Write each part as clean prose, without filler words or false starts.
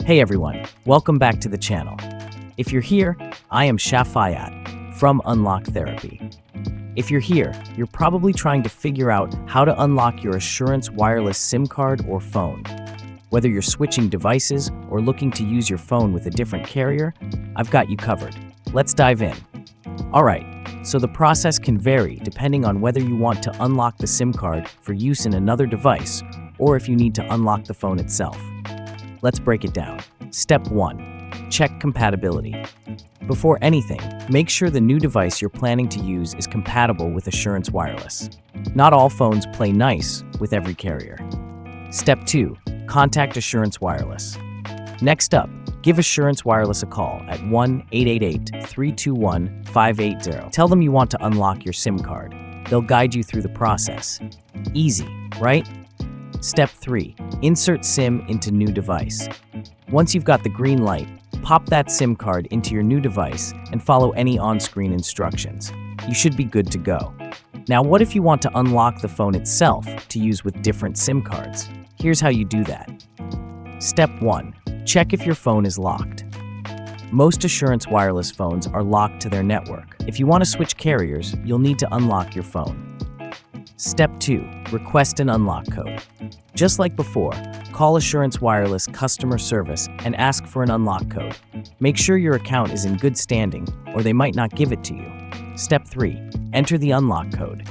Hey everyone, welcome back to the channel. If you're here, I am Shafayat from Unlocktherapy. If you're here, you're probably trying to figure out how to unlock your Assurance wireless SIM card or phone. Whether you're switching devices or looking to use your phone with a different carrier, I've got you covered. Let's dive in. Alright, so the process can vary depending on whether you want to unlock the SIM card for use in another device or if you need to unlock the phone itself. Let's break it down. Step 1. Check compatibility. Before anything, make sure the new device you're planning to use is compatible with Assurance Wireless. Not all phones play nice with every carrier. Step 2. Contact Assurance Wireless. Next up, give Assurance Wireless a call at 1-888-321-580. Tell them you want to unlock your SIM card. They'll guide you through the process. Easy, right? Step 3. Insert SIM into new device. Once you've got the green light, pop that SIM card into your new device and follow any on-screen instructions. You should be good to go. Now, what if you want to unlock the phone itself to use with different SIM cards? Here's how you do that. Step 1. Check if your phone is locked. Most Assurance Wireless phones are locked to their network. If you want to switch carriers, you'll need to unlock your phone. Step 2. Request an unlock code. Just like before, call Assurance Wireless customer service and ask for an unlock code. Make sure your account is in good standing or they might not give it to you. Step 3. Enter the unlock code.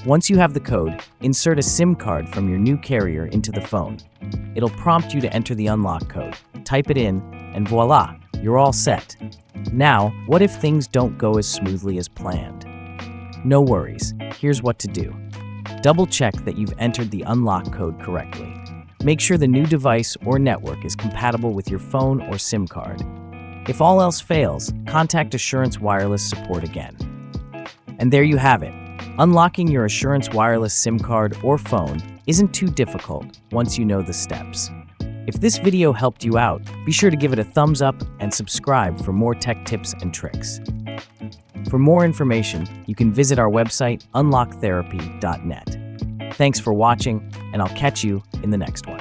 Once you have the code, insert a SIM card from your new carrier into the phone. It'll prompt you to enter the unlock code. Type it in, and voila, you're all set. Now, what if things don't go as smoothly as planned? No worries, here's what to do. Double-check that you've entered the unlock code correctly. Make sure the new device or network is compatible with your phone or SIM card. If all else fails, contact Assurance Wireless support again. And there you have it. Unlocking your Assurance Wireless SIM card or phone isn't too difficult once you know the steps. If this video helped you out, be sure to give it a thumbs up and subscribe for more tech tips and tricks. For more information, you can visit our website, unlocktherapy.net. Thanks for watching, and I'll catch you in the next one.